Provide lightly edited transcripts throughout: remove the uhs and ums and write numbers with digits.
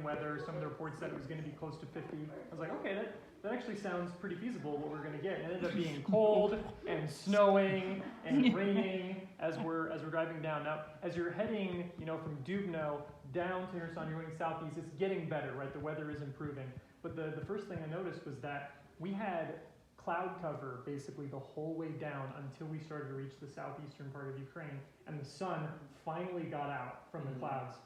weather. Some of the reports said it was going to be close to 50. I was like, okay, that actually sounds pretty feasible what we're going to get. It ended up being cold and snowing and raining as we're driving down. Now, as you're heading, from Dubno down to Kherson, you're going southeast. It's getting better, right? The weather is improving. But the first thing I noticed was that we had cloud cover basically the whole way down until we started to reach the southeastern part of Ukraine, and the sun finally got out from the clouds.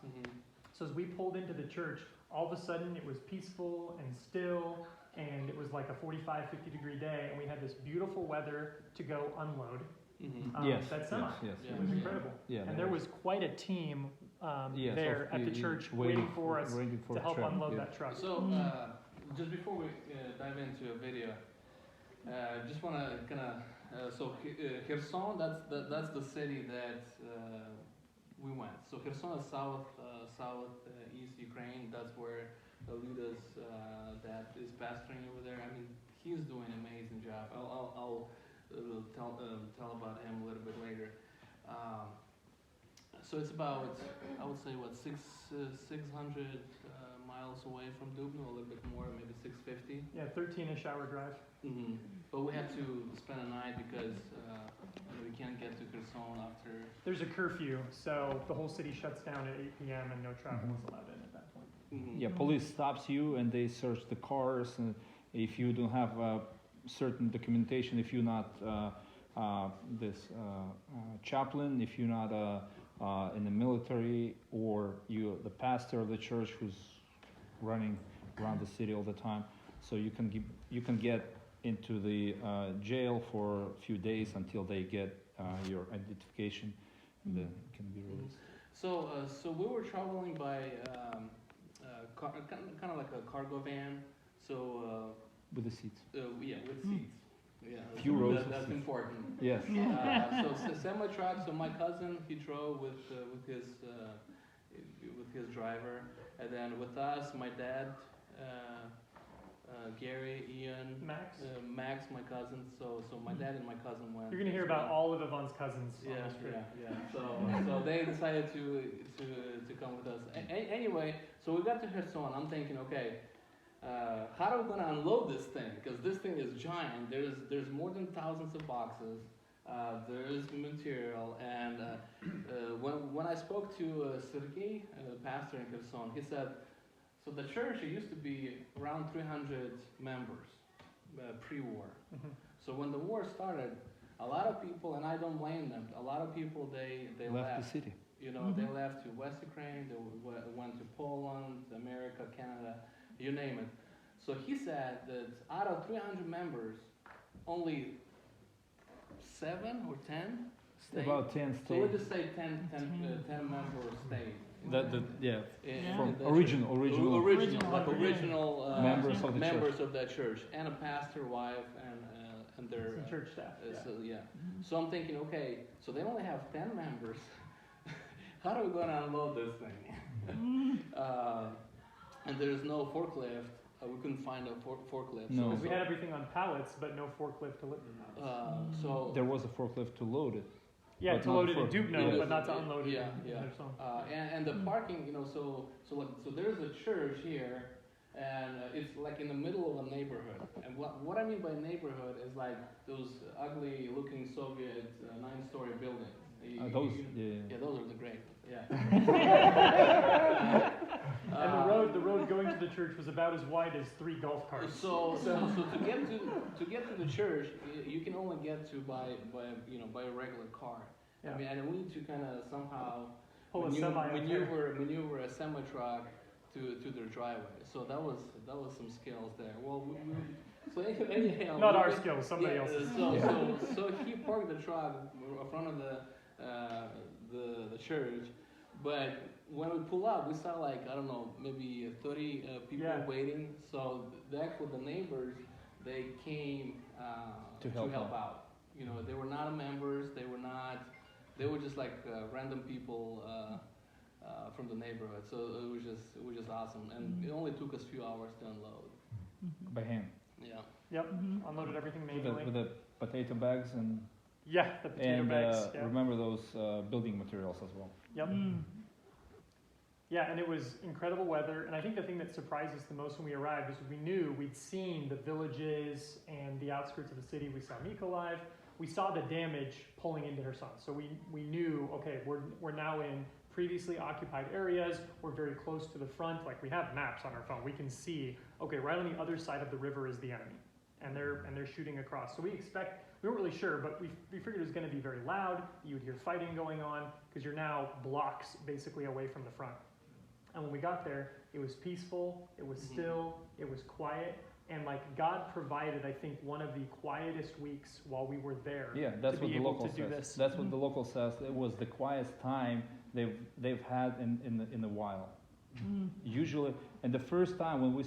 So as we pulled into the church, all of a sudden it was peaceful and still, and it was like a 45, 50 degree day, and we had this beautiful weather to go unload. That semi. Yes. It was incredible. And there was quite a team there at the church waiting for us to help unload that truck. So just before we dive into a video, just want to kind of so Kherson, that's the city that we went. So Kherson is southeast Ukraine. That's where Luda's dad is pastoring over there. I mean, he's doing an amazing job. I'll tell about him a little bit later. So it's about, I would say, 600 miles away from Dubno, a little bit more, maybe 650. Yeah, 13-ish hour drive. But we had to spend a night because we can't get to Kherson after. There's a curfew, so the whole city shuts down at 8 p.m. and no travel is allowed in at that point. Yeah, police stops you and they search the cars, and if you don't have certain documentation, if you're not chaplain, if you're not in the military, or you're the pastor of the church who's running around the city all the time, so you can get into the jail for a few days until they get your identification, and then you can be released. So we were traveling by kind of like a cargo van. So with the seats. With seats. Yeah, few rows. That's important. Yes. So semi truck. So my cousin, he drove with his driver, and then with us, my dad, Gary, Ian, Max, my cousin. So my dad and my cousin went. You're gonna hear about all of Ivan's cousins on this trip. So they decided to come with us. Anyway, so we got to Kherson. I'm thinking, okay, how are we gonna unload this thing? Because this thing is giant. There's more than thousands of boxes. There's material, and when I spoke to Sergey, the pastor in Kherson, he said, so the church, it used to be around 300 members pre-war. So when the war started, a lot of people, and I don't blame them, a lot of people, they left the city. They left to West Ukraine, they went to Poland, America, Canada, you name it. So he said that out of 300 members, only 7 or 10 stayed. About 10 stayed. So let's just say 10 members stayed. From original members of that church, and a pastor, wife, and their church staff. So I'm thinking, okay, so they only have 10 members. How are we going to unload this thing? And there's no forklift. We couldn't find a forklift. No. Because we had everything on pallets, but no forklift to lift it. So there was a forklift to load it. Yeah, to load it in Dubno, but not to unload it. And the parking, so there's a church here, and it's like in the middle of a neighborhood. And what I mean by neighborhood is like those ugly-looking Soviet 9-story buildings. Those are the great. And the road going to the church was about as wide as 3 golf carts. So to get to the church, you can only get to by a regular car. I mean, and we need to kind of somehow maneuver a semi truck to their driveway. So that was some skills there. Well, anyhow, not our skills, somebody else's. So he parked the truck in front of the church, but when we pull up, we saw maybe 30 people waiting. So the neighbors, they came to help out. They were not members. They were just like random people from the neighborhood. So it was just awesome, and it only took us a few hours to unload. By hand. Yeah. Yep. Unloaded everything manually. With the potato bags and. Yeah, the potato bags. Remember those building materials as well. Yep. Yeah, and it was incredible weather. And I think the thing that surprised us the most when we arrived is we knew we'd seen the villages and the outskirts of the city. We saw Mykolaiv. We saw the damage pulling into Kherson. So we knew, okay, we're now in previously occupied areas. We're very close to the front. Like, we have maps on our phone. We can see, okay, right on the other side of the river is the enemy. And they're shooting across. So we weren't really sure, but we figured it was going to be very loud. You would hear fighting going on because you're now blocks basically away from the front. And when we got there, it was peaceful, it was still, it was quiet, and like God provided, I think, one of the quietest weeks while we were there. Yeah, that's to what be the able local to do says. this. That's what the local says. It was the quietest time they've had in a while. Usually, and the first time when we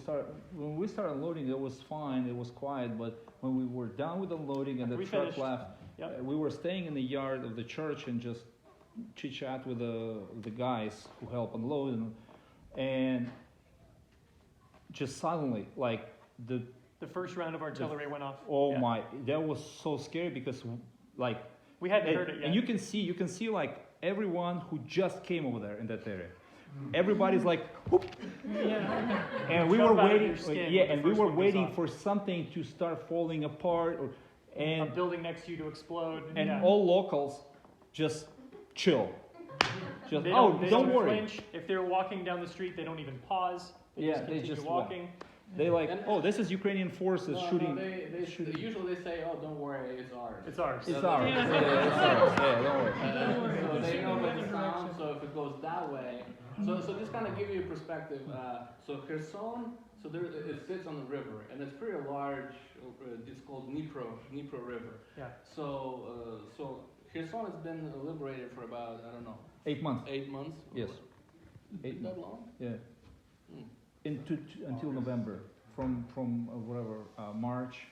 started loading, it was fine, it was quiet. But when we were done with the loading and the We truck finished. left, Yep. we were staying in the yard of the church and just chit chat with the guys who help unload, and just suddenly, like the The first round of artillery went off. oh Yeah. my, that was so scary because like. We hadn't heard it yet. And you can see like everyone who just came over there in that area. Everybody's like, whoop, Yeah. and we Jump were out of waiting. your skin Yeah, when the and we first were one goes waiting off. for something to start falling apart, A and building next to you to explode. and yeah. all locals just chill. Just They oh, they don't worry. flinch. If they're walking down the street, they don't even pause. They Yeah, just they continue just walking. They like, And- oh, this is Ukrainian forces shooting. they usually say, oh, don't worry, it's ours. It's ours. It's So ours. they- Yeah, it's ours. Yeah, don't worry. So they know by the sound, so if it goes that way. So this kind of give you a perspective. So Kherson, so there, it sits on the river, and it's pretty large. It's called Dnipro River. Yeah. So Kherson has been liberated for about, I don't know, 8 months. 8 months? Yes. Is 8 that long? Yeah. Hmm. Until November, from whatever March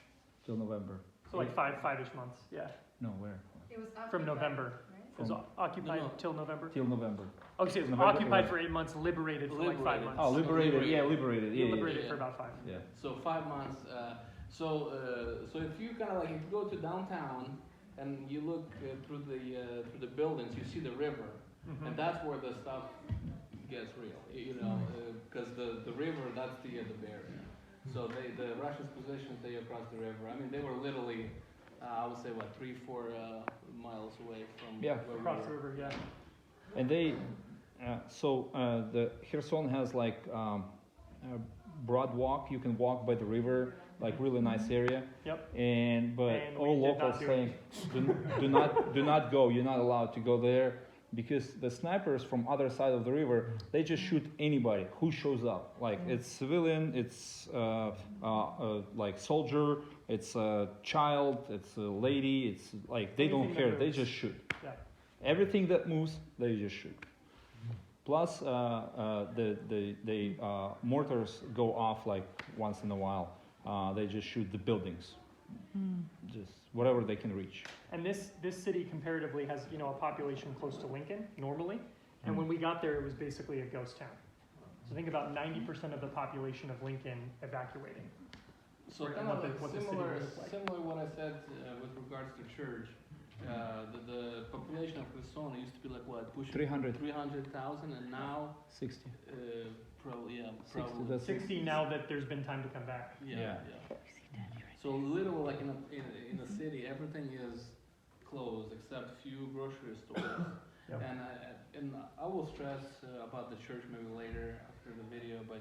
till November. So like five-ish months. Yeah. No, where? It was occupied, From November. It was From- occupied No. till November. Till November. Oh, so it was November, occupied yeah. for 8 months, liberated for like 5 Liberated. months. Oh, liberated. Yeah, Liberated. liberated. You Yeah, yeah, liberated yeah. for about 5. yeah. So 5 months. So if you kind of like if you go to downtown and you look through the buildings, you see the river, Mhm. and that's where the stuff gets real. You know, because the river, that's the barrier. So the Russians' positions they across the river. I mean, they were literally, I would say, what 3-4 miles away from Yeah. where Across the we were. river, yeah. And they, the Kherson has like a broad walk. You can walk by the river, like really nice area. Yep. But And we all did not locals do saying, do not go. You're not allowed to go there because the snipers from other side of the river they just shoot anybody who shows up. Like it's civilian, it's like soldier, it's a child, it's a lady. It's like they don't Anything that care. They moves. just shoot. Yeah. Everything that moves, they just shoot. Plus, the mortars go off like once in a while. They just shoot the buildings, just whatever they can reach. And this city comparatively has, you know, a population close to Lincoln normally. And when we got there, it was basically a ghost town. So think about 90% of the population of Lincoln evacuating. So Right, kind what of the- like what the city similar, would look like. similar what I said with regards to church. The population of Kherson used to be like what, pushing 300,000, and now 60. probably 60, that's 60 now that there's been time to come back. Yeah. So literally, like in a city, everything is closed except few grocery stores. Yep. And I will stress about the church maybe later after the video, but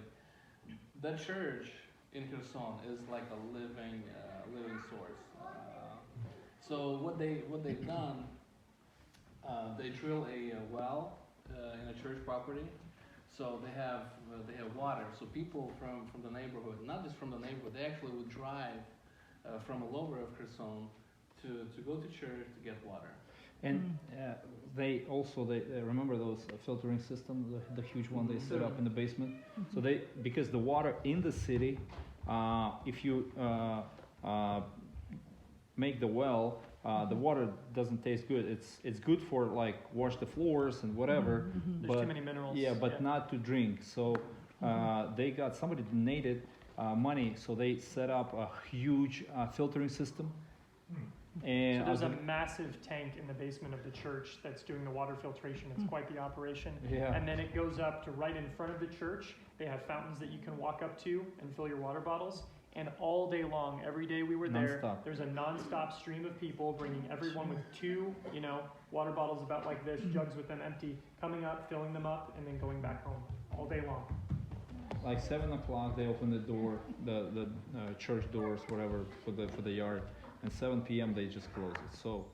that church in Kherson is like a living source. So what they've done, they drill a well in a church property. So they have water. So people from the neighborhood, not just from the neighborhood, they actually would drive from all over of Kherson to go to church to get water. And they remember those filtering systems, the huge one they set up in the basement. So because the water in the city, if you make the well, the water doesn't taste good. It's good for like wash the floors and whatever, There's but too many minerals. yeah, but not to drink. So somebody donated money, so they set up a huge filtering system, And So there's a other- massive tank in the basement of the church that's doing the water filtration. It's quite the operation. yeah. And then it goes up to right in front of the church. They have fountains that you can walk up to and fill your water bottles. And all day long, every day we were there, Non-stop. there's a non-stop stream of people bringing everyone with two, water bottles about like this, jugs with them empty, coming up, filling them up, and then going back home all day long. Like 7 o'clock, they open the door, the church doors, whatever, for the yard, and 7 p.m. they just close it. So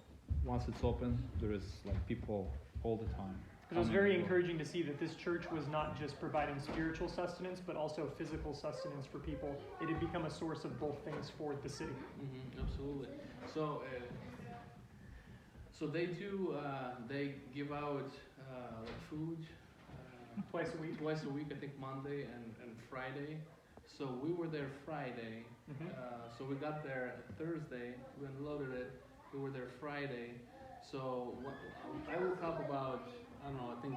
once it's open, there is like people all the time. It was coming very and going. encouraging to see that this church was not just providing spiritual sustenance, but also physical sustenance for people. It had become a source of both things for the city. Absolutely. So, so they do. They give out like food Twice a week. twice a week. I think Monday and Friday. So we were there Friday. Mhm. So we got there Thursday. We unloaded it. We were there Friday. So I woke up about, I don't know, I think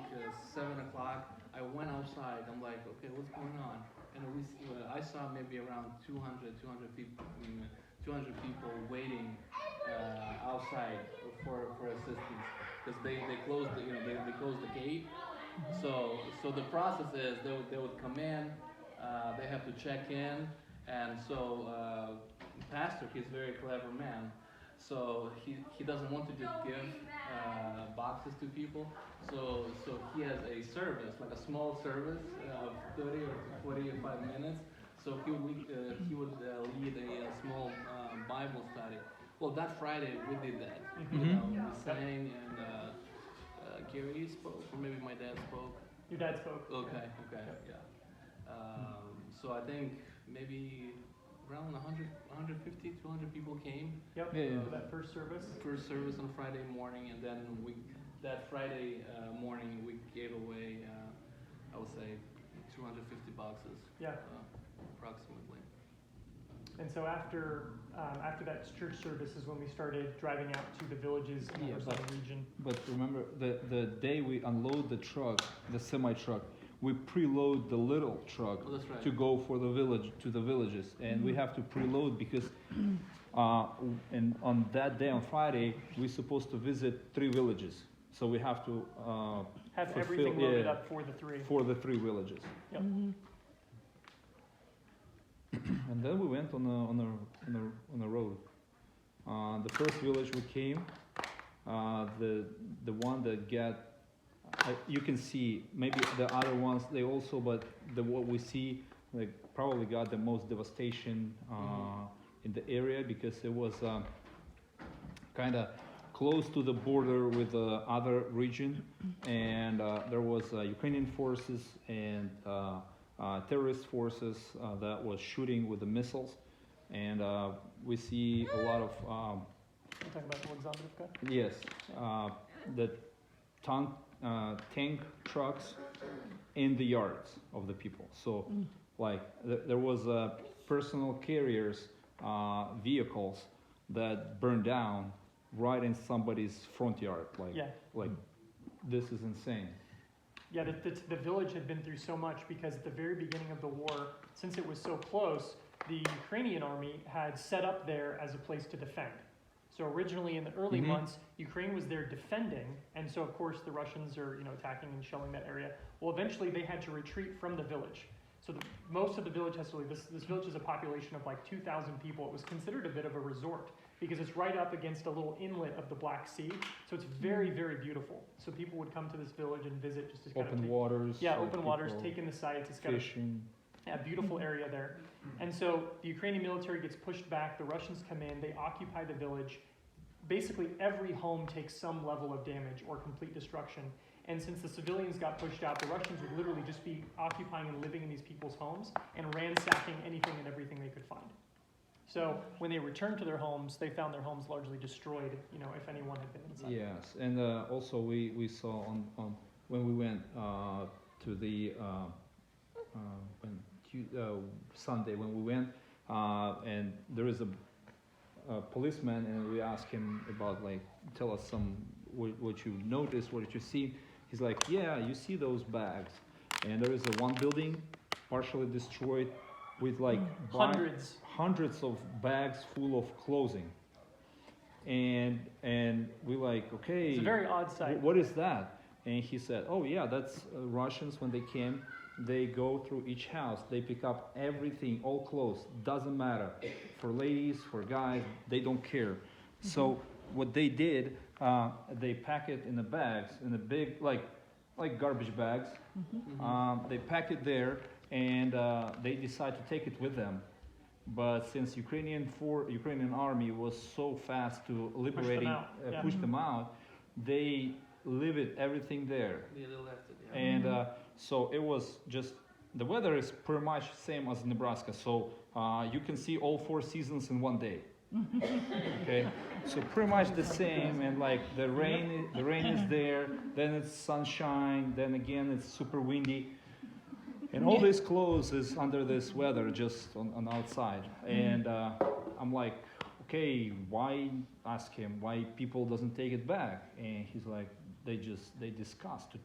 7 o'clock. I went outside. I'm like, okay, what's going on? And I saw maybe around 200 people, 200 people waiting outside for assistance because they closed they closed the gate. So the process is they would come in, they have to check in, and so pastor, he's a very clever man. So he doesn't want to just give boxes to people. So he has a service, like a small service of 30 or 45 minutes. So he would lead a small Bible study. Well, that Friday we did that. Mhm. We sang and Gary spoke, or maybe my dad spoke. Your dad spoke. Okay, yeah. So I think maybe around 150, 200 people came. Yep. Yeah. For that first service. First service on Friday morning, and then that Friday morning we gave away, I would say, 250 boxes, Yeah. approximately. And so after that church service is when we started driving out to the villages in the Yeah, Arizona region. But remember, the day we unload the truck, the semi truck, we preload the little truck Oh, that's right. to go for the villages, and we have to preload because, and on that day on Friday we're supposed to visit 3 villages, so we have to Have fulfill- everything loaded yeah. up for the 3. for the 3 villages. Yep. And then we went on a road. The first village we came, the one that got, you can see maybe the other ones they also, but what we see like probably got the most devastation in the area because it was kind of close to the border with the other region, and there was Ukrainian forces and terrorist forces that was shooting with the missiles, and we see a lot of You're talking about Alexandrovka? yes, the tank trucks in the yards of the people. So like there was personal carriers vehicles that burned down right in somebody's front yard. Like this is insane. Yeah, the village had been through so much because at the very beginning of the war, since it was so close, the Ukrainian army had set up there as a place to defend. So originally in the early Mhm. months, Ukraine was there defending, and so of course the Russians are attacking and shelling that area. Well, eventually they had to retreat from the village. So most of the village has to leave. This village is a population of like 2,000 people. It was considered a bit of a resort because it's right up against a little inlet of the Black Sea. So it's very, very beautiful. So people would come to this village and visit just to kind Open of take, waters. yeah, like open waters, people take in the sights. It's got fishing. a beautiful area there. And so the Ukrainian military gets pushed back. The Russians come in. They occupy the village. Basically, every home takes some level of damage or complete destruction. And since the civilians got pushed out, the Russians would literally just be occupying and living in these people's homes and ransacking anything and everything they could find. So when they returned to their homes, they found their homes largely destroyed, if anyone had been inside. Yes, and also we saw on when we went to the Sunday when we went, and there is a policeman, and we asked him about tell us what you noticed, what did you see? He's like, yeah, you see those bags, and there is one building partially destroyed with Hundreds. hundreds of bags full of clothing. and we like, okay, It's a very odd sight. what is that? And he said, oh yeah, that's Russians. When they came, they go through each house, they pick up everything, all clothes, doesn't matter, for ladies, for guys, they don't care. So what they did, they pack it in the bags, in a big, like garbage bags. They pack it there, and they decide to take it with them. But since Ukrainian army was so fast to liberating, out, yeah. push them out, they leave it everything there. Yeah, they left it. Yeah. And so it was just, the weather is pretty much same as Nebraska. So you can see all 4 seasons in one day. Okay, so pretty much the same. And like the rain is there, then it's sunshine, then again it's super windy. And all these clothes is under this weather, just on outside. And I'm like, okay, why ask him why people doesn't take it back? And he's like, they discussed it.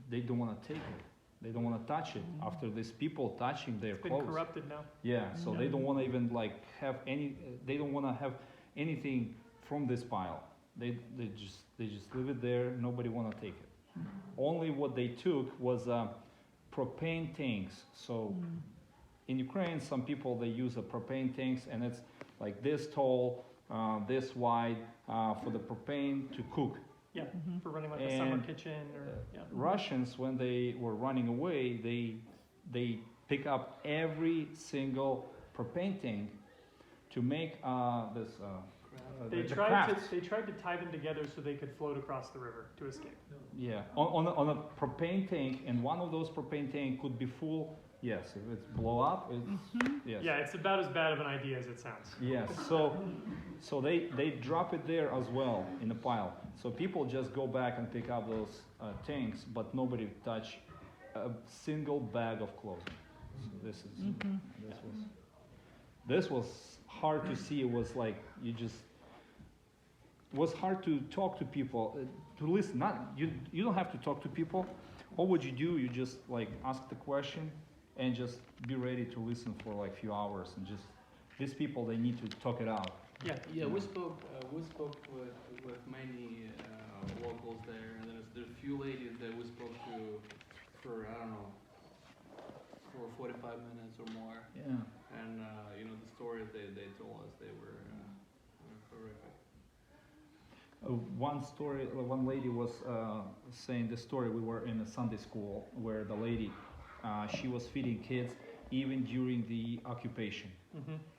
They don't want to take it. They don't want to touch it. After these people touching their It's been clothes. corrupted now. Yeah, so they don't want to even like have any. They don't want to have anything from this pile. They just leave it there. Nobody want to take it. Only what they took was propane tanks. So in Ukraine, some people they use a propane tanks, and it's like this tall, this wide for the propane to cook. Yeah, for running like a summer And, kitchen or yeah. Russians, when they were running away, they pick up every single propane tank to make this. They the tried crafts. to tie them together so they could float across the river to escape. Yeah, on a propane tank, and one of those propane tank could be full. Yes, if it's blow up, it's yes. Yeah, it's about as bad of an idea as it sounds. Yes, so they drop it there as well in a pile. So people just go back and pick up those tanks, but nobody touch a single bag of clothing. So this was hard to see. It was like it was hard to talk to people, to listen. Not you don't have to talk to people. All what you do, you just like ask the question and just be ready to listen for like few hours, and just these people, they need to talk it out. Yeah. Yeah, we spoke with many locals there, and there's a few ladies that we spoke to for I don't know, for 45 minutes or more. Yeah. And you know, the stories they told us, they were horrific. One lady was saying the story. We were in a Sunday school where the lady, she was feeding kids even during the occupation.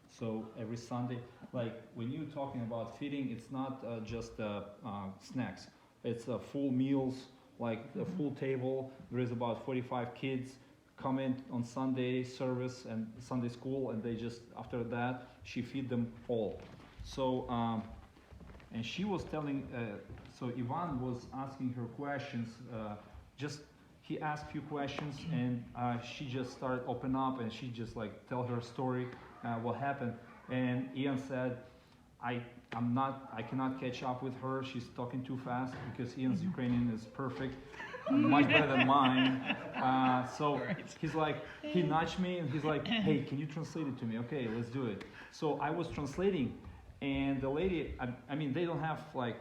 So every Sunday, like when you're talking about feeding, it's not just snacks. It's full meals, like a full table. There is about 45 kids come in on Sunday service and Sunday school, and they just, after that, she feed them all. So, and she was telling, so Ivan was asking her questions, he asked few questions, and she just started open up, and she just like tell her story, what happened. And Ian said, I cannot catch up with her. She's talking too fast, because Ian's Ukrainian is perfect, much better than mine. So he's like, he nudged me, and he's like, hey, can you translate it to me? Okay, let's do it. So I was translating, and the lady, I mean, they don't have like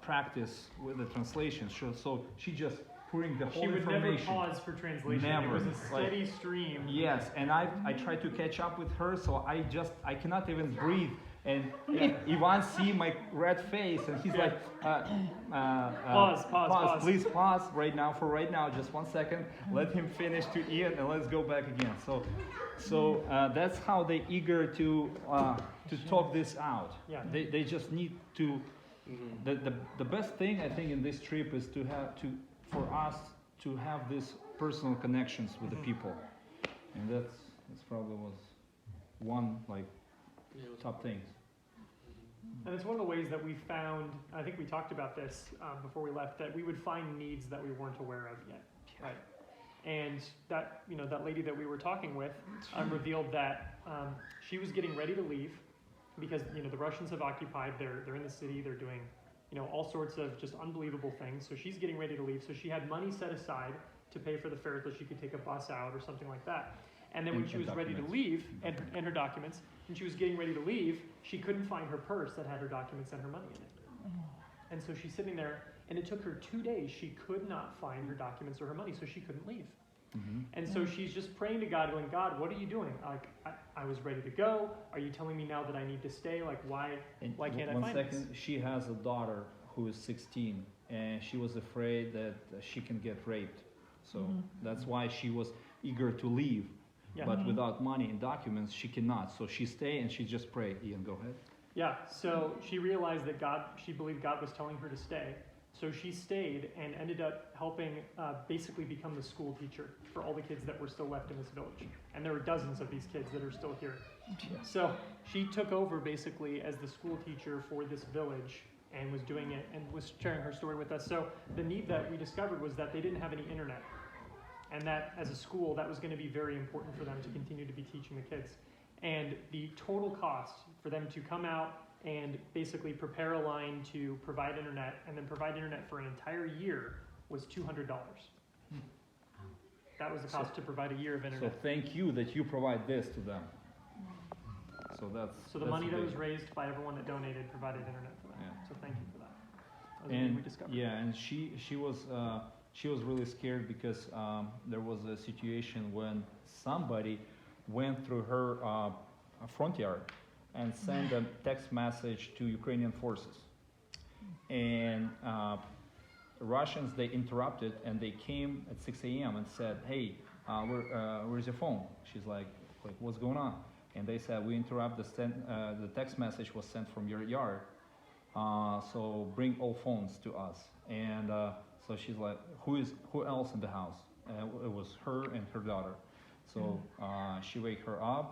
practice with the translation, so she just putting the whole She would never information. pause for translation. Never. It was a steady stream. Yes, and I tried to catch up with her, so I cannot even breathe. And Ivan see my red face, and he's like, Pause. please pause right now, just 1 second. Let him finish to Ian, and let's go back again. So that's how they eager to talk this out. Yeah. They just need to. The best thing I think in this trip is for us to have these personal connections with the people, and that's probably was one like top things. And it's one of the ways that we found, I think we talked about this before we left, that we would find needs that we weren't aware of yet, right? And that, that lady that we were talking with revealed that she was getting ready to leave because, the Russians have occupied, they're in the city, they're doing, all sorts of just unbelievable things. So she's getting ready to leave. So she had money set aside to pay for the fare so she could take a bus out or something like that. And then when And- she and was ready to documents. leave, and her documents, and she was getting ready to leave, she couldn't find her purse that had her documents and her money in it. And so she's sitting there, and it took her 2 days. She could not find her documents or her money, so she couldn't leave. Mhm. And so she's just praying to God, going, God, what are you doing? Like, I was ready to go. Are you telling me now that I need to stay? Like, why? And Why can't I one find second, this? she has a daughter who is 16, and she was afraid that she can get raped. So that's why she was eager to leave. Yeah. But without money and documents, she cannot. So she stay and she just pray. Ian, go ahead. Yeah, so she realized that she believed God was telling her to stay. So she stayed and ended up helping basically become the school teacher for all the kids that were still left in this village. And there were dozens of these kids that are still here. So she took over basically as the school teacher for this village and was doing it and was sharing her story with us. So the need that we discovered was that they didn't have any internet. And that as a school, that was going to be very important for them to continue to be teaching the kids. And the total cost for them to come out and basically prepare a line to provide internet and then provide internet for an entire year was $200. That was the cost to provide a year of So internet. thank you that you provide this to them. So that's So the that's money that big. was raised by everyone that donated provided internet for them. Yeah. So thank you for that. That was the thing we And discovered. yeah, and she was really scared because there was a situation when somebody went through her front yard and sent a text message to Ukrainian forces, and Russians, they interrupted and they came at 6 a.m. and said, "Hey, where's your phone?" She's like, "What's going on?" And they said, "We interrupt the text message was sent from your yard, so bring all phones to us." And so she's like, "Who else in the house?" It was her and her daughter. So she wake her up.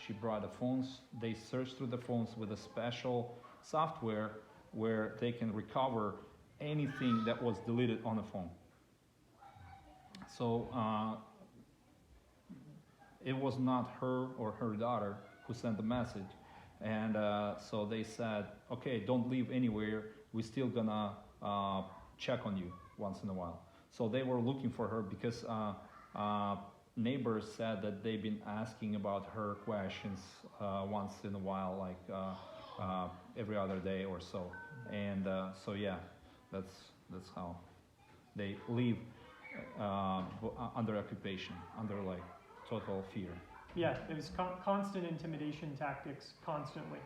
She brought the phones. They searched through the phones with a special software where they can recover anything that was deleted on the phone. So it was not her or her daughter who sent the message, and so they said, "Okay, don't leave anywhere. We're still gonna check on you once in a while." So they were looking for her because neighbors said that they've been asking about her questions once in a while, like every other day or so. And so yeah, that's how they live under occupation, under like total fear. Yeah, it was constant intimidation tactics, constantly.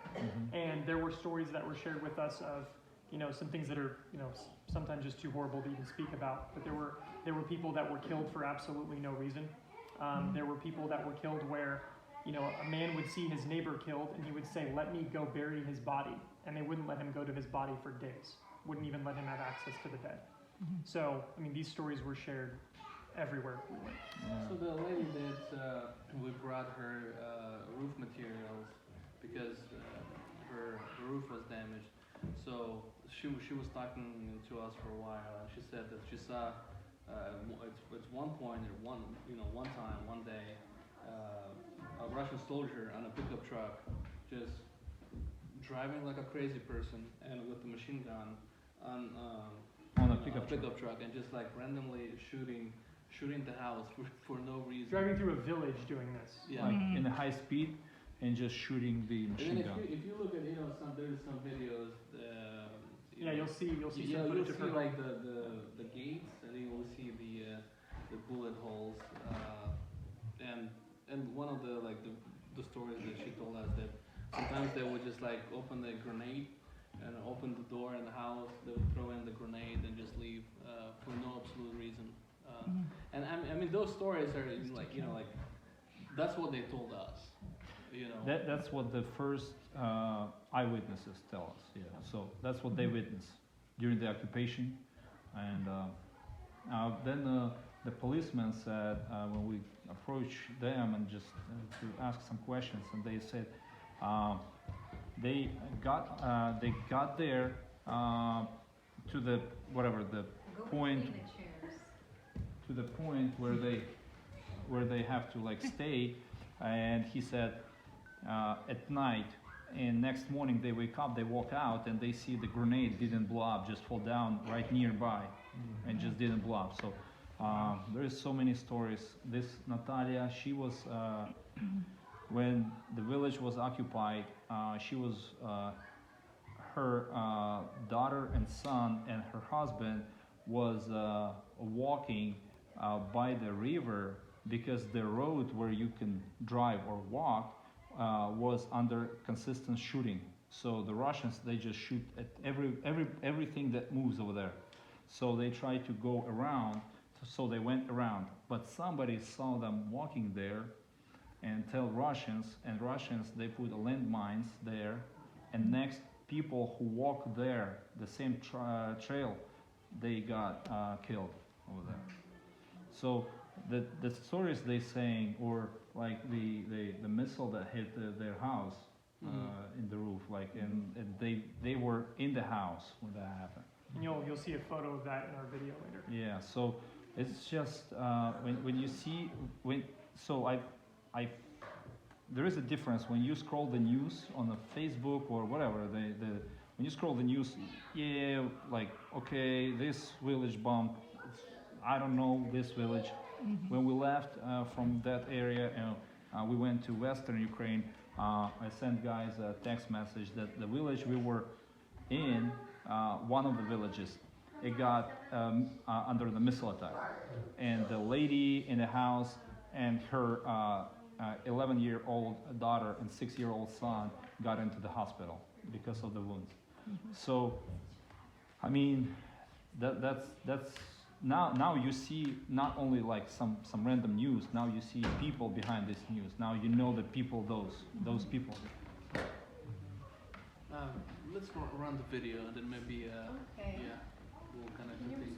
And there were stories that were shared with us of, some things that are, sometimes just too horrible to even speak about. But there were people that were killed for absolutely no reason. There were people that were killed where, a man would see his neighbor killed and he would say, "Let me go bury his body," and they wouldn't let him go to his body for days. Wouldn't even let him have access to the dead. So, these stories were shared everywhere we went. So the lady that we brought her roof materials because her roof was damaged. So she was talking to us for a while, and she said that she saw it's one point at one time, one day, a Russian soldier on a pickup truck just driving like a crazy person and with a machine gun On a pickup truck and just like randomly shooting the house for no reason. Driving through a village doing this. Yeah. Like in a high speed and just shooting the And machine then gun. if you look at there's some videos. Yeah, you'll see you'll some see footage of her. like the gates, and then you'll see the bullet holes. And one of the stories that she told us that sometimes they would just like open the grenade and open the door in the house. They would throw in the grenade and just leave for no absolute reason. And I mean those stories are like that's what they told us. That's what the first eyewitnesses tell us. Yeah. So that's what they witnessed during the occupation, and then the policeman said when we approached them and just to ask some questions, and they said they got there to the point to the point where they have to like stay, and he said at night and next morning they wake up, they walk out and they see the grenade didn't blow up, just fall down right nearby and just didn't blow up. So There is so many stories. This Natalia, she was when the village was occupied. She was her daughter and son and her husband was walking by the river because the road where you can drive or walk was under consistent shooting. So the Russians, they just shoot at everything that moves over there. So they tried to go around, so they went around. But somebody saw them walking there and tell Russians, and Russians, they put landmines there, and next people who walk there, the same trail, they got killed over there. So the stories they saying, or like the missile that hit their house in the roof, like and they were in the house when that happened. And you'll see a photo of that in our video later. Yeah, so it's just when you see there is a difference when you scroll the news on the Facebook or whatever. When you scroll the news, yeah, like okay, this village bombed. I don't know this village. When we left from that area, we went to Western Ukraine. I sent guys a text message that the village we were in, one of the villages, it got under the missile attack, and the lady in the house and her 11-year-old daughter and 6-year-old son got into the hospital because of the wounds. So, I mean, that's now you see not only like some random news. Now you see people behind this news. Now you know the people, those people. Let's run the video and then maybe Okay. yeah, we'll kind of continue.